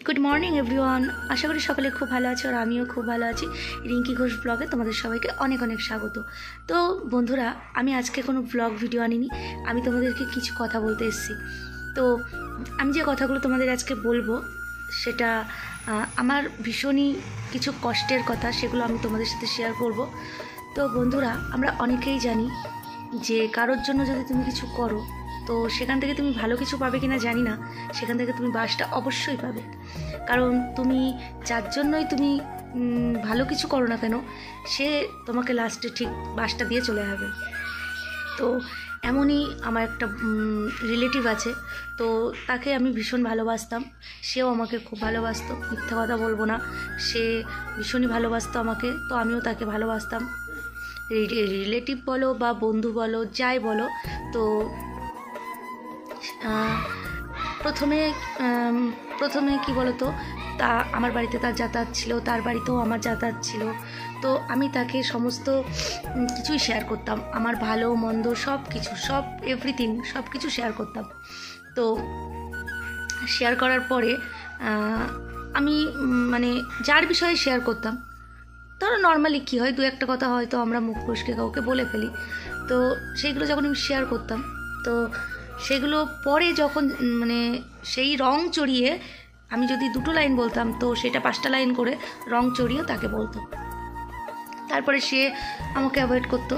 Good morning everyone, আশা করি সকলে খুব ভালো আছে আর আমিও খুব ভালো আছি। রিঙ্কি ঘোষ ব্লগে তোমাদের সবাইকে অনেক অনেক স্বাগত। তো বন্ধুরা, আমি আজকে কোনো ব্লগ ভিডিও আনিনি, আমি তোমাদেরকে কিছু কথা বলতে এসেছি। তো আমি যে কথাগুলো তোমাদের আজকে বলবো সেটা আমার ভীষণই কিছু কষ্টের কথা, সেগুলো আমি তোমাদের সাথে শেয়ার করব। তো বন্ধুরা, আমরা অনেকেই জানি যে কারোর জন্য যদি তুমি কিছু করো তো সেখান থেকে তুমি ভালো কিছু পাবে কিনা জানি না, সেখান থেকে তুমি বাসটা অবশ্যই পাবে। কারণ তুমি যার জন্যই তুমি ভালো কিছু করো না কেন, সে তোমাকে লাস্টে ঠিক বাসটা দিয়ে চলে যাবে। তো এমনই আমার একটা রিলেটিভ আছে, তো তাকে আমি ভীষণ ভালোবাসতাম, সেও আমাকে খুব ভালোবাসতো, মিথ্যা কথা বলবো না, সে ভীষণই ভালোবাসতো আমাকে, তো আমিও তাকে ভালোবাসতাম। রিলেটিভ বলো বা বন্ধু বলো, যাই বলো। তো প্রথমে কি বলতো, তা আমার বাড়িতে তার যাতায়াত ছিল, তার বাড়িতেও আমার যাতায়াত ছিল। তো আমি তাকে সমস্ত কিছুই শেয়ার করতাম, আমার ভালো মন্দ সব কিছু, এভরিথিং সব কিছু শেয়ার করতাম। তো শেয়ার করার পরে আমি মানে যার বিষয়ে শেয়ার করতাম, ধরো নর্মালি কী হয়, দু একটা কথা হয়তো আমরা মুখ ফসকে কাউকে বলে ফেলি, তো সেইগুলো যখন আমি শেয়ার করতাম, তো সেগুলো পরে যখন মানে সেই রং চড়িয়ে আমি যদি দুটো লাইন বলতাম তো সেটা 5টা লাইন করে রং চড়িয়ে তাকে বলতো। তারপরে সে আমাকে অ্যাভয়েড করতো,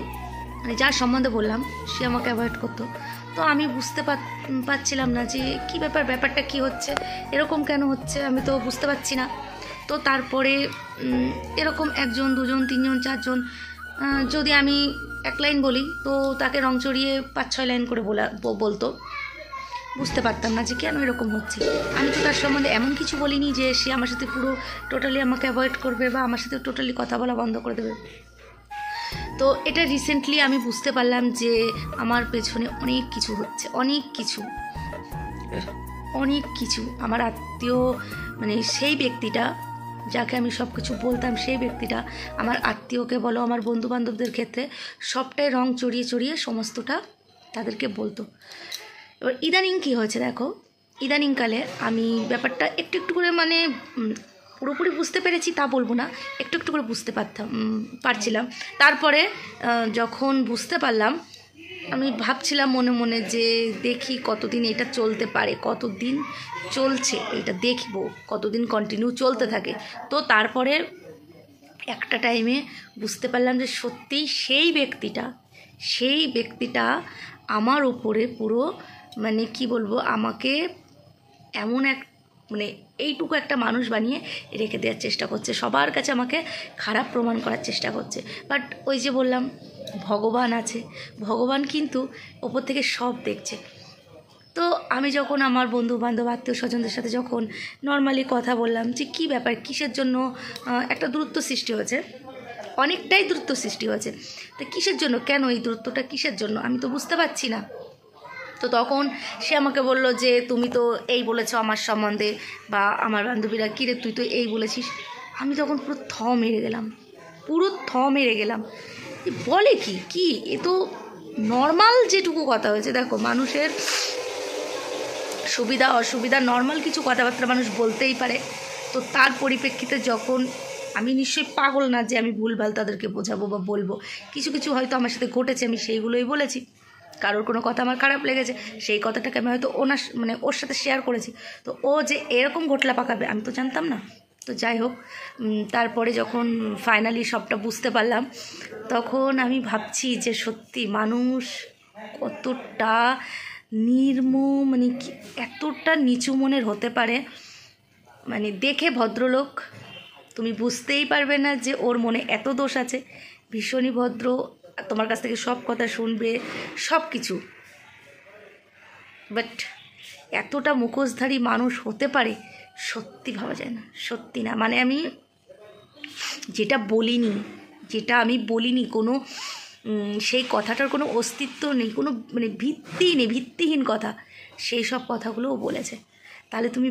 মানে যার সম্বন্ধে বললাম সে আমাকে অ্যাভয়েড করতো। তো আমি বুঝতে পারছিলাম না যে কী ব্যাপারটা কী হচ্ছে, এরকম কেন হচ্ছে, আমি তো বুঝতে পারছি না। তো তারপরে এরকম 1 জন 2 জন 3 জন 4 জন যদি আমি 1 লাইন বলি তো তাকে রং চড়িয়ে 5-6 লাইন করে বলতো। বুঝতে পারতাম না যে কেন এরকম হচ্ছে। আমি তো তার সম্বন্ধে এমন কিছু বলিনি যে সে আমার সাথে পুরো টোটালি আমাকে অ্যাভয়েড করবে বা আমার সাথে টোটালি কথা বলা বন্ধ করে দেবে। তো এটা রিসেন্টলি আমি বুঝতে পারলাম যে আমার পেছনে অনেক কিছু হচ্ছে, অনেক কিছু। আমার আত্মীয়, মানে সেই ব্যক্তিটা যাকে আমি সব কিছু বলতাম, সেই ব্যক্তিটা আমার আত্মীয়কে বলো, আমার বন্ধুবান্ধবদের ক্ষেত্রে সবটাই রং চড়িয়ে সমস্তটা তাদেরকে বলতো। এবার ইদানিং কী হয়েছে দেখো, ইদানিংকালে আমি ব্যাপারটা একটু করে, মানে পুরোপুরি বুঝতে পেরেছি তা বলবো না, একটু করে বুঝতে পারছিলাম। তারপরে যখন বুঝতে পারলাম, আমি ভাবছিলাম মনে মনে যে দেখি কতদিন এটা চলতে পারে, কতদিন চলছে এটা দেখব, কতদিন কন্টিনিউ চলতে থাকে। তো তারপরে একটা টাইমে বুঝতে পারলাম যে সত্যিই সেই ব্যক্তিটা আমার উপরে পুরো, মানে কি বলবো, আমাকে এমন মানে এইটুকু একটা মানুষ বানিয়ে রেখে দেওয়ার চেষ্টা করছে, সবার কাছে আমাকে খারাপ প্রমাণ করার চেষ্টা করছে। বাট ওই যে বললাম, ভগবান আছে, ভগবান কিন্তু ওপর থেকে সব দেখছে। তো আমি যখন আমার বন্ধু বান্ধব আত্মীয় স্বজনদের সাথে যখন নর্মালি কথা বললাম যে কী ব্যাপার, কিসের জন্য একটা দূরত্ব সৃষ্টি হয়েছে, অনেকটাই দূরত্ব সৃষ্টি হয়েছে, তো কিসের জন্য, কেন এই দূরত্বটা কিসের জন্য আমি তো বুঝতে পারছি না। তো তখন সে আমাকে বললো যে তুমি তো এই বলেছো আমার সম্বন্ধে, বা আমার বান্ধবীরা, কিরে তুই তো এই বলেছিস। আমি তখন পুরো থ মেরে গেলাম, বলে কি এ তো নর্মাল যেটুকু কথা হয়েছে। দেখো, মানুষের সুবিধা অসুবিধা নর্মাল কিছু কথাবার্তা মানুষ বলতেই পারে। তো তার পরিপ্রেক্ষিতে যখন আমি নিশ্চয়ই পাগল না যে আমি ভুলভাল তাদেরকে বোঝাবো বা বলবো, কিছু হয়তো আমার সাথে ঘটেছে, আমি সেইগুলোই বলেছি। কারোর কোনো কথা আমার খারাপ লেগেছে, সেই কথাটাকে আমি হয়তো ওর সাথে শেয়ার করেছি। তো ও যে এরকম ঘটলা পাকাবে আমি তো জানতাম না। তো যাই হোক, তারপরে যখন ফাইনালি সবটা বুঝতে পারলাম, তখন আমি ভাবছি যে সত্যি মানুষ কতটা নির্মম, মানে এতটা নিচু মনের হতে পারে। মানে দেখে ভদ্রলোক, তুমি বুঝতেই পারবে না যে ওর মনে এত দোষ আছে। ভীষণই ভদ্র, তোমার কাছ থেকে সব কথা শুনবে, সব কিছু, বাট এতটা মুখোশধারী মানুষ হতে পারে সত্যি ভাবা যায় না, সত্যি না। মানে আমি যেটা আমি বলিনি কোনো সেই কথাটার কোনো অস্তিত্ব নেই, কোনো মানে ভিত্তিহীন কথা, সেই সব কথাগুলোও বলেছে। তাহলে তুমি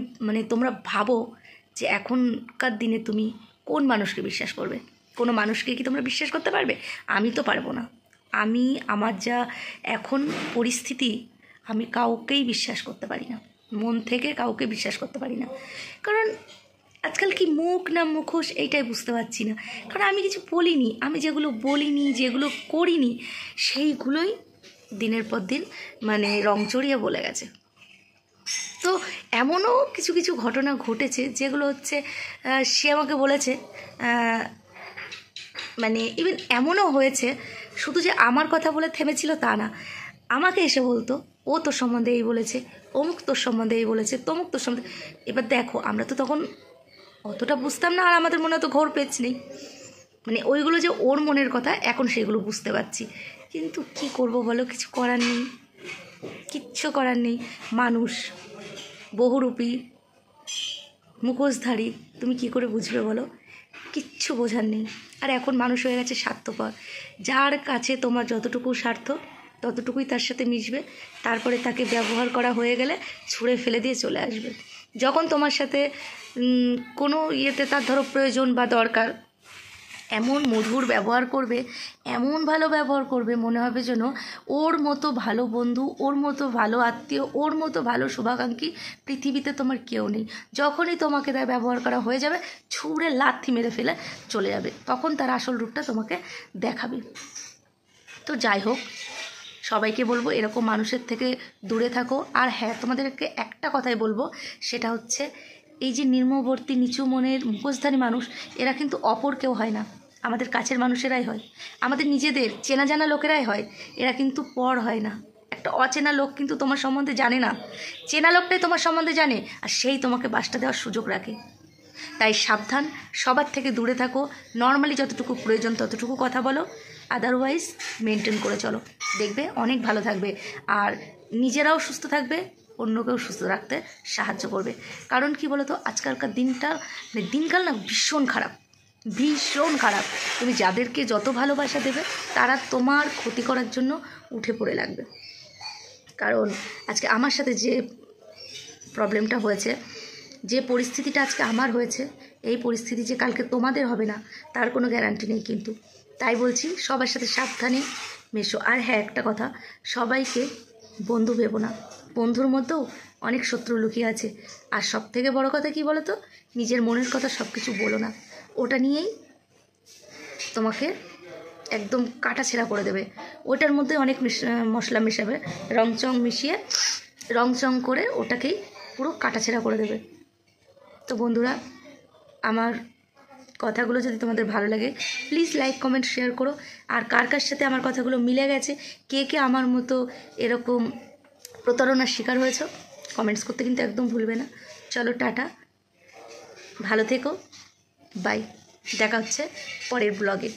তোমরা ভাবো যে এখনকার দিনে তুমি কোন মানুষকে বিশ্বাস করবে? কোনো মানুষকে কি তোমরা বিশ্বাস করতে পারবে? আমি তো পারবো না। আমার যা এখন পরিস্থিতি, আমি কাউকেই বিশ্বাস করতে পারি না। মন থেকে কাউকে বিশ্বাস করতে পারি না। কারণ আজকাল কি মুখ না মুখোশ এইটাই বুঝতে পারছি না। কারণ আমি কিছু বলিনি, আমি যেগুলো বলিনি, যেগুলো করিনি, সেইগুলোই দিনের পর দিন মানে রং চড়িয়ে বলে গেছে। তো এমনও কিছু কিছু ঘটনা ঘটেছে যেগুলো হচ্ছে সে আমাকে বলেছে, মানে ইভেন এমনও হয়েছে, শুধু যে আমার কথা বলে থেমেছিল তা না, আমাকে এসে বলতো ও তোর সম্বন্ধে এই বলেছে, অমুক তোর সম্বন্ধে এই বলেছে, তমুক তোর সম্বন্ধে। এবার দেখো, আমরা তো তখন অতটা বুঝতাম না, আর আমাদের মনে তো ঘোর পেচ নেই, মানে ওইগুলো যে ওর মনের কথা এখন সেগুলো বুঝতে পারছি। কিন্তু কি করব বলো, কিছু করার নেই, কিচ্ছু করার নেই। মানুষ বহুরূপী, মুখোশধারী, তুমি কি করে বুঝবে বলো? কিচ্ছু বোঝার নেই। আর এখন মানুষ হয়ে গেছে স্বার্থপর। যার কাছে তোমার যতটুকু স্বার্থ ততটুকুই তার সাথে মিশবে, তারপরে তাকে ব্যবহার করা হয়ে গেলে ছুঁড়ে ফেলে দিয়ে চলে আসবে। যখন তোমার সাথে কোনো ইয়েতে তার ধরো প্রয়োজন বা দরকার, এমন মধুর ব্যবহার করবে, এমন ভালো ব্যবহার করবে, মনে হবে যেন ওর মতো ভালো বন্ধু, ওর মতো ভালো আত্মীয়, ওর মতো ভালো শুভাকাঙ্ক্ষী পৃথিবীতে তোমার কেউ নেই। যখনই তোমাকে তার ব্যবহার করা হয়ে যাবে, ছুঁড়ে লাথি মেরে ফেলে চলে যাবে, তখন তার আসল রূপটা তোমাকে দেখাবে। তো যাই হোক, সবাইকে বলবো এরকম মানুষের থেকে দূরে থাকো। আর হ্যাঁ, তোমাদেরকে একটা কথাই বলবো, সেটা হচ্ছে এই যে নিম্নবর্তী নিচু মনের মুখোশধারী মানুষ, এরা কিন্তু অপর কেউ হয় না, আমাদের কাছের মানুষেরাই হয়, আমাদের নিজেদের চেনা জানা লোকেরাই হয়। এরা কিন্তু পর হয় না। একটা অচেনা লোক কিন্তু তোমার সম্বন্ধে জানে না, চেনা লোকটাই তোমার সম্বন্ধে জানে, আর সেই তোমাকে বাসটা দেওয়ার সুযোগ রাখে। তাই সাবধান, সবার থেকে দূরে থাকো, নর্মালি যতটুকু প্রয়োজন ততটুকু কথা বলো, আদারওয়াইজ মেনটেন করে চলো, দেখবে অনেক ভালো থাকবে। আর নিজেরাও সুস্থ থাকবে, অন্যকেও সুস্থ রাখতে সাহায্য করবে। কারণ কি বলো তো, আজকালকার দিনকাল না ভীষণ খারাপ, ভীষণ খারাপ। তুমি যাদেরকে যত ভালোবাসা দেবে, তারা তোমার ক্ষতি করার জন্য উঠে পড়ে লাগবে। কারণ আজকে আমার সাথে যে প্রবলেমটা হয়েছে, যে পরিস্থিতিটা আজকে আমার হয়েছে, এই পরিস্থিতি যে কালকে তোমাদের হবে না তার কোনো গ্যারান্টি নেই। কিন্তু তাই বলছি, সবার সাথে সাবধানে মেশো। আর হ্যাঁ, একটা কথা, সবাইকে বন্ধু ভেবো না, বন্ধুর মধ্যেও অনেক শত্রু লুকিয়ে আছে। আর সব থেকে বড় কথা কি বলো তো, নিজের মনের কথা সব কিছু বলো না, ওটা নিয়েই তোমাকে একদম কাটাছেঁড়া করে দেবে। ওটার মধ্যে অনেক মশলা মেশাবে, রংচং মিশিয়ে রংচং করে ওটাকেই পুরো কাটাছেঁড়া করে দেবে। তো বন্ধুরা, আমার কথাগুলো যদি তোমাদের ভালো লাগে, প্লিজ লাইক কমেন্ট শেয়ার করো। আর কার কার সাথে আমার কথাগুলো মিলে গেছে, কে কে আমার মতো এরকম প্রতারণার শিকার হয়েছ, কমেন্টস করতে কিন্তু একদম ভুলবে না। চলো টাটা, ভালো থেকো, বাই, দেখা হচ্ছে পরের ব্লগে।